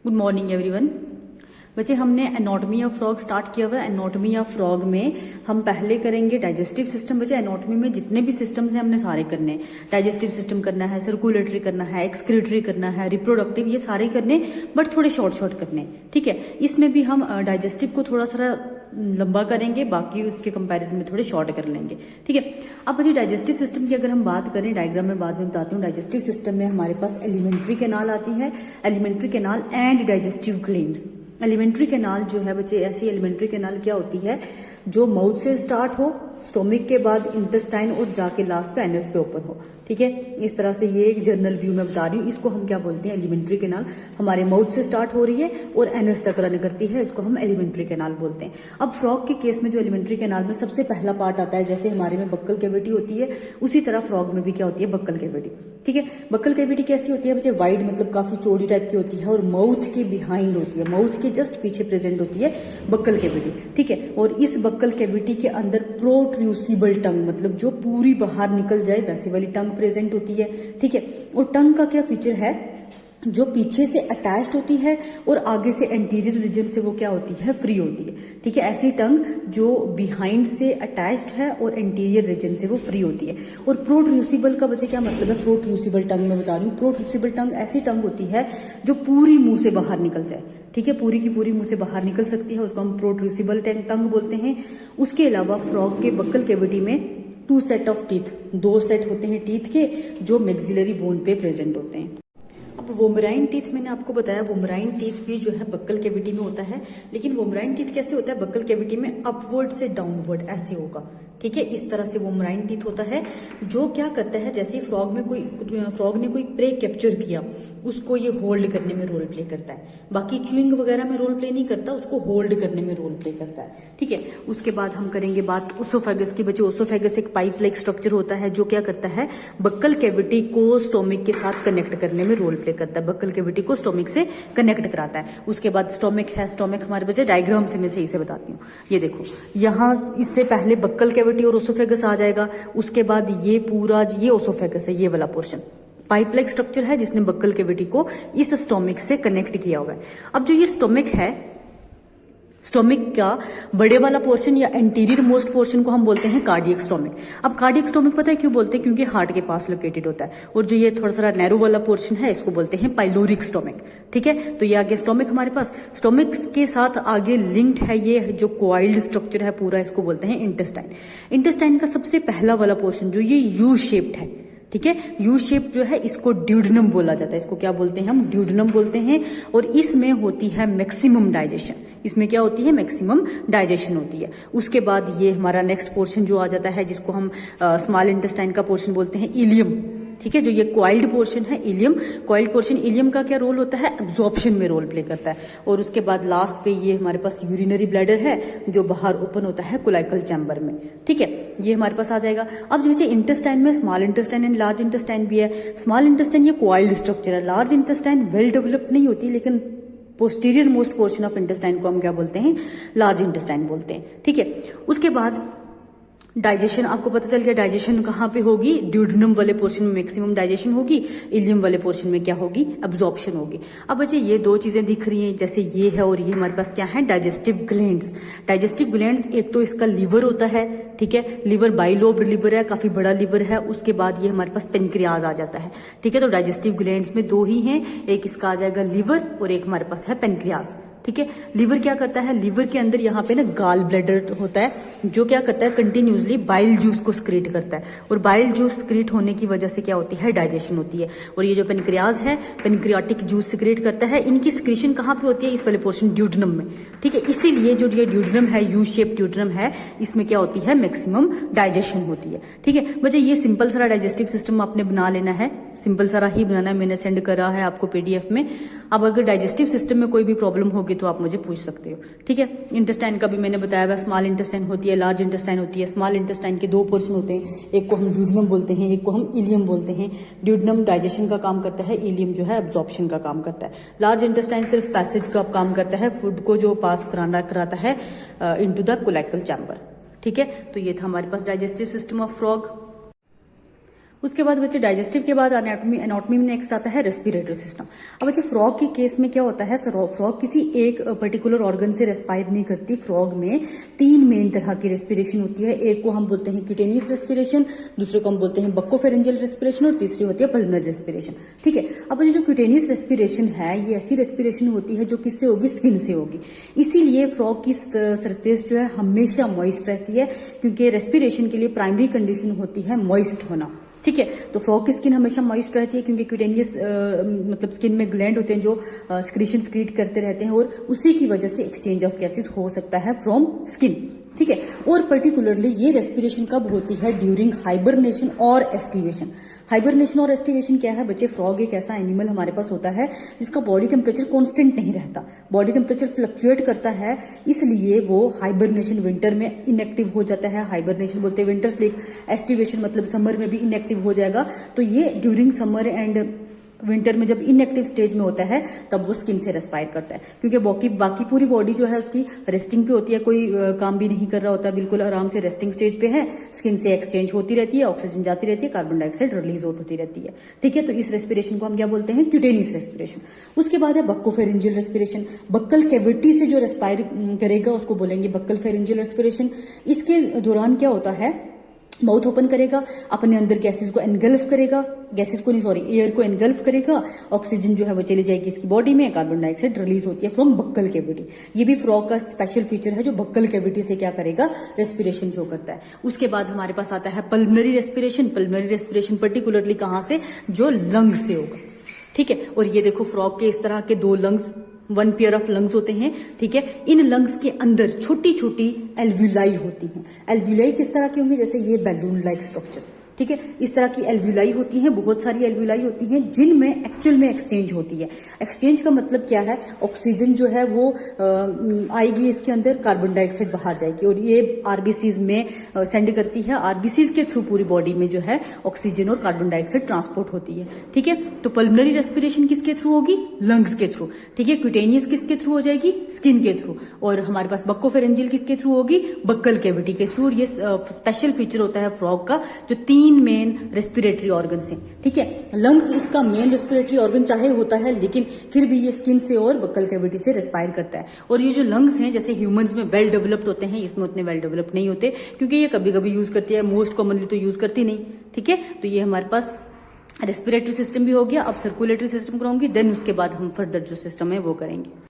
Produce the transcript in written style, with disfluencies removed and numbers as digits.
Good morning everyone. बच्चे हमने anatomy of frog start किया हुआ है। एनाटॉमी ऑफ फ्रॉग में हम पहले करेंगे डाइजेस्टिव सिस्टम। बच्चे एनाटॉमी में जितने भी सिस्टम्स हैं हमने सारे करने हैं। डाइजेस्टिव सिस्टम करना है, सर्कुलेटरी करना है, एक्सक्रीटरी करना है, रिप्रोडक्टिव, ये सारे करने बट थोड़े शॉर्ट करने। ठीक है, इसमें भी हम डाइजेस्टिव को थोड़ा सा लंबा करेंगे, बाकी उसके कंपैरिजन में थोड़े शॉर्ट कर लेंगे। ठीक है, अब बच्चे डाइजेस्टिव सिस्टम की अगर हम बात करें, डायग्राम में बाद में बताती हूँ। डाइजेस्टिव सिस्टम में हमारे पास एलिमेंट्री कैनाल आती है, alimentary canal and digestive glands. Alimentary canal जो है बच्चे, ऐसी एलिमेंट्री कैनाल क्या होती है जो माउथ से स्टार्ट हो, स्टोमिक के बाद इंटेस्टाइन और जाके लास्ट पे एनस पे ओपन हो। ठीक है, इस तरह से ये एक जनरल व्यू में बता रही हूँ। इसको हम क्या बोलते हैं? Alimentary canal. हमारे माउथ से स्टार्ट हो रही है और एनस तक रन करती है, इसको हम एलिमेंट्री कैनाल बोलते हैं। अब फ्रॉग के केस में जो एलिमेंट्री कैनाल में सबसे पहला पार्ट आता है, जैसे हमारे में बक्कल कैविटी होती है, उसी तरह फ्रॉग में भी क्या होती है? Buccal cavity. ठीक है, बक्कल कैविटी कैसी होती है बच्चे? वाइड, मतलब काफी चौड़ी टाइप की होती है और माउथ के बिहाइंड होती है, माउथ के जस्ट पीछे प्रेजेंट होती है बक्कल कैविटी। ठीक है, और इस बक्कल कैविटी के अंदर प्रोट्रूसिबल टंग, मतलब जो पूरी बाहर निकल जाए वैसी वाली टंग प्रेजेंट होती है। ठीक है, और टंग का क्या फीचर है? जो पीछे से अटैच्ड होती है और आगे से एंटीरियर रीजन से वो क्या होती है? फ्री होती है। ठीक है, ऐसी टंग जो बिहाइंड से अटैच्ड है और एंटीरियर रीजन से वो फ्री होती है। और प्रोट्रूसिबल का बच्चे क्या मतलब है? प्रोट्रूसिबल टंग में बता रही हूँ। प्रोट्रूसिबल टंग ऐसी टंग होती है जो पूरी मुंह से बाहर निकल जाए। ठीक है, पूरी की पूरी मुंह से बाहर निकल सकती है, उसको हम प्रोट्रूसिबल टंग बोलते हैं। उसके अलावा फ्रॉग के बक्कल कैविटी में 2 सेट ऑफ टीथ, 2 सेट होते हैं टीथ के, जो मैक्सिलरी बोन पे प्रेजेंट होते हैं। अब वोमराइन टीथ मैंने आपको बताया, वोमराइन टीथ भी जो है बक्कल कैविटी में होता है। लेकिन वोमराइन टीथ कैसे होता है? बक्कल कैविटी में अपवर्ड से डाउनवर्ड ऐसे होगा। ठीक है, इस तरह से वोमराइन टीथ होता है, जो क्या करता है, जैसे फ्रॉग ने कोई प्रे कैप्चर किया, उसको ये होल्ड करने में रोल प्ले करता है। बाकी च्यूइंग वगैरह में रोल प्ले नहीं करता, उसको होल्ड करने में रोल प्ले करता है। ठीक है, उसके बाद हम करेंगे बात ओसोफेगस की। बच्चे ओसोफेगस एक पाइप लाइक स्ट्रक्चर होता है जो क्या करता है? बक्कल कैविटी को स्टोमिक के साथ कनेक्ट करने में रोल प्ले करता है, बक्कल कैविटी को स्टोमिक से कनेक्ट कराता है। उसके बाद स्टोमिक है, स्टोमिक हमारे बच्चे डायग्राम से मैं सही से बताती हूँ। ये देखो, यहाँ इससे पहले बक्कल कैविटी और ओसोफेगस आ जाएगा, उसके बाद ये पूरा ये ओसोफेगस है, ये वाला पोर्शन पाइप लाइक स्ट्रक्चर है जिसने बक्कल कैविटी को इस स्टोमिक से कनेक्ट किया हुआ है। अब जो ये स्टोमिक है, स्टोमिक का बड़े वाला पोर्शन या एंटीरियर मोस्ट पोर्शन को हम बोलते हैं कार्डियक स्टोमिक। अब कार्डियक स्टोमिक पता है क्यों बोलते हैं? क्योंकि हार्ट के पास लोकेटेड होता है। और जो ये थोड़ा सा नैरो वाला पोर्शन है, इसको बोलते हैं पाइलोरिक स्टोमिक। ठीक है, तो ये आगे स्टोमिक हमारे पास, स्टोमिक के साथ आगे लिंक्ड है ये जो कॉइल्ड स्ट्रक्चर है पूरा, इसको बोलते हैं इंटेस्टाइन। इंटेस्टाइन का सबसे पहला वाला पोर्शन जो ये यू शेप्ड है, ठीक है, यू शेप जो है, इसको ड्यूडेनम बोला जाता है। इसको क्या बोलते हैं? हम ड्यूडेनम बोलते हैं। और इसमें होती है मैक्सिमम डाइजेशन। इसमें क्या होती है? मैक्सिमम डाइजेशन होती है। उसके बाद ये हमारा नेक्स्ट पोर्शन जो आ जाता है, जिसको हम स्मॉल इंटेस्टाइन का पोर्शन बोलते हैं, इलियम। ठीक है, जो ये कॉइल्ड पोर्शन है, इलियम, कॉइल्ड पोर्शन, इलियम का क्या रोल होता है? एब्जॉर्प्शन में रोल प्ले करता है। और उसके बाद लास्ट पे ये हमारे पास यूरिनरी ब्लैडर है जो बाहर ओपन होता है कोलाइकल चैम्बर में। ठीक है, ये हमारे पास आ जाएगा। अब जो इंटेस्टाइन में small intestine and large intestine भी है। स्मॉल इंटेस्टाइन ये कॉइल्ड स्ट्रक्चर है, लार्ज इंटेस्टाइन वेल डेवलप्ड नहीं होती, लेकिन posterior most portion of intestine को हम क्या बोलते हैं? लार्ज इंटेस्टाइन बोलते हैं। ठीक है, उसके बाद डाइजेशन आपको पता चल गया। डाइजेशन कहाँ पे होगी? ड्यूडेनम वाले पोर्शन में मैक्सिमम डाइजेशन होगी, इलियम वाले पोर्शन में क्या होगी? एब्जॉर्प्शन होगी। अब बच्चे ये 2 चीजें दिख रही हैं, जैसे ये है और ये हमारे पास क्या है? Digestive glands. डाइजेस्टिव ग्लैंड्स, एक तो इसका लीवर होता है। ठीक है, लीवर बाइलोब लीवर है, काफी बड़ा लीवर है। उसके बाद ये हमारे पास पेनक्रियाज आ जाता है। ठीक है, तो डाइजेस्टिव ग्लैंड्स में 2 ही हैं, एक इसका आ जाएगा लीवर और एक हमारे पास है पेनक्रियाज। ठीक है, लीवर क्या करता है? लीवर के अंदर यहाँ पे ना गाल ब्लैडर होता है, जो क्या करता है? कंटिन्यूसली बाइल जूस को स्क्रीट करता है। और बाइल जूस स्क्रीट होने की वजह से क्या होती है? डाइजेशन होती है। और ये जो पेनक्रियाज है, पेनक्रियाटिक जूस स्क्रीट करता है। इनकी स्क्रीशन कहाँ पे होती है? इस वाले पोर्शन ड्यूडेनम में। ठीक है, इसीलिए जो ये ड्यूडेनम है, यू शेप ड्यूडेनम है, इसमें क्या होती है? मैक्सिमम डाइजेशन होती है। ठीक है बच्चे, ये सिंपल सारा डाइजेस्टिव सिस्टम आपने बना लेना है, सिंपल सारा ही बनाना है। मैंने सेंड करा है आपको PDF में। अब अगर डाइजेस्टिव सिस्टम में कोई भी प्रॉब्लम होगी तो आप मुझे पूछ सकते हो। ठीक है, इंटेस्टाइन का भी मैंने बताया, स्मॉल इंटेस्टाइन होती है, लार्ज इंटेस्टाइन होती है। स्मॉल इंटेस्टाइन के 2 पोर्शन होते हैं, एक को हम ड्यूडेनम बोलते हैं, एक को हम इलियम बोलते हैं। ड्यूडेनम डाइजेशन का काम करता है, इलियम जो है एब्जॉर्प्शन का काम करता है। लार्ज इंटेस्टाइन सिर्फ पैसेज का काम करता है, फूड को जो पास कराता है इनटू द कोलैक्टल चैम्बर। ठीक है, तो ये था हमारे पास डाइजेस्टिव सिस्टम ऑफ फ्रॉग। उसके बाद बच्चे डाइजेस्टिव के बाद एनाटॉमी में नेक्स्ट आता है रेस्पिरेटरी सिस्टम। अब बच्चे फ्रॉग के केस में क्या होता है, फ्रॉग किसी एक पर्टिकुलर ऑर्गन से रेस्पायर नहीं करती। फ्रॉग में 3 मेन तरह की रेस्पिरेशन होती है। एक को हम बोलते हैं क्यूटेनियस रेस्पिरेशन, दूसरे को हम बोलते हैं बक्कोफेरेंजियल रेस्पिरेशन और तीसरी होती है पल्मोनरी रेस्पिरेशन। ठीक है। अब जो क्यूटेनियस रेस्पिरेशन है ये ऐसी रेस्पिरेशन होती है जो किससे होगी, स्किन से होगी। इसीलिए फ्रॉग की सरफेस जो है हमेशा मॉइस्ट रहती है, क्योंकि रेस्पिरेशन के लिए प्राइमरी कंडीशन होती है मॉइस्ट होना। ठीक है। तो फ्रॉग की स्किन हमेशा मॉइस्ट रहती है, क्योंकि क्यूटेनियस मतलब स्किन में ग्लैंड होते हैं जो सिक्रीशन क्रिएट करते रहते हैं, और उसी की वजह से एक्सचेंज ऑफ गैसेस हो सकता है फ्रॉम स्किन। ठीक है। और पर्टिकुलरली ये रेस्पिरेशन कब होती है, ड्यूरिंग हाइबरनेशन और एस्टिवेशन। हाइबरनेशन और एस्टिवेशन क्या है बच्चे, फ्रॉग एक ऐसा एनिमल हमारे पास होता है जिसका बॉडी टेम्परेचर कांस्टेंट नहीं रहता, बॉडी टेम्परेचर फ्लक्चुएट करता है, इसलिए वो हाइबरनेशन विंटर में इनएक्टिव हो जाता है। हाइबरनेशन बोलते हैं विंटर स्लीप, एस्टिवेशन मतलब समर में भी इनएक्टिव हो जाएगा। तो ये ड्यूरिंग समर एंड विंटर में जब इनएक्टिव स्टेज में होता है तब वो स्किन से रेस्पायर करता है, क्योंकि बाकी पूरी बॉडी जो है उसकी रेस्टिंग पे होती है, कोई काम भी नहीं कर रहा होता, बिल्कुल आराम से रेस्टिंग स्टेज पे है। स्किन से एक्सचेंज होती रहती है, ऑक्सीजन जाती रहती है, कार्बन डाइऑक्साइड रिलीज आउट होती रहती है। ठीक है। तो इस रेस्पिरेशन को हम क्या बोलते हैं, क्यूटेनियस रेस्पिरेशन। उसके बाद है बक्कोफेरेंजियल रेस्पिरेशन। बक्कल कैविटी से जो रेस्पायर करेगा उसको बोलेंगे बक्कल फेरेंजियल रेस्पिरेशन। इसके दौरान क्या होता है, माउथ ओपन करेगा, अपने अंदर गैसेस को एनगल्फ करेगा, एयर को एनगल्फ करेगा, ऑक्सीजन जो है वो चली जाएगी इसकी बॉडी में, कार्बन डाइऑक्साइड रिलीज होती है फ्रॉम बक्कल कैविटी। ये भी फ्रॉग का स्पेशल फीचर है जो बक्कल कैविटी से क्या करेगा, रेस्पिरेशन शो करता है। उसके बाद हमारे पास आता है pulmonary respiration. Pulmonary respiration particularly कहां से, जो लंग्स से होगा। ठीक है। और ये देखो फ्रॉग के इस तरह के 2 लंग्स, 1 पेयर ऑफ लंग्स होते हैं। ठीक है। इन लंग्स के अंदर छोटी छोटी एल्व्यूलाई होती हैं। एल्व्यूलाई किस तरह के होंगे, जैसे ये बैलून लाइक स्ट्रक्चर। ठीक है। इस तरह की एल्व्यूलाई होती हैं, बहुत सारी एल्व्यूलाई होती हैं जिनमें एक्चुअल में एक्सचेंज होती है। एक्सचेंज का मतलब क्या है, ऑक्सीजन जो है वो आएगी इसके अंदर, कार्बन डाइऑक्साइड बाहर जाएगी, और ये आरबीसीज में सेंड करती है। आरबीसीज के थ्रू पूरी बॉडी में जो है ऑक्सीजन और कार्बन डाइऑक्साइड ट्रांसपोर्ट होती है। ठीक है। तो पल्मोनरी रेस्पिरेशन किसके थ्रू होगी, लंग्स के थ्रू। ठीक है। क्यूटेनियस किसके थ्रू हो जाएगी, स्किन के थ्रू। और हमारे पास बक्कोफेरेंजियल किसके थ्रू होगी, बक्कल कैविटी के थ्रू। और ये स्पेशल फीचर होता है फ्रॉग का, जो 3 मेन रेस्पिरेटरी ऑर्गन्स हैं। ठीक है। लंग्स इसका मेन रेस्पिरेटरी ऑर्गन चाहे होता है, लेकिन फिर भी ये स्किन से और बक्कल कैविटी से रेस्पायर करता है। और ये जो लंग्स हैं जैसे ह्यूमंस में वेल डेवलप्ड होते हैं, इसमें उतने वेल डेवलप्ड नहीं होते, क्योंकि ये कभी कभी यूज करती है, मोस्ट कॉमनली तो यूज करती नहीं। ठीक है। तो ये हमारे पास रेस्पिरेटरी सिस्टम भी हो गया। अब सर्कुलेटरी सिस्टम कराऊंगी, देन उसके बाद हम फर्दर जो सिस्टम है वो करेंगे।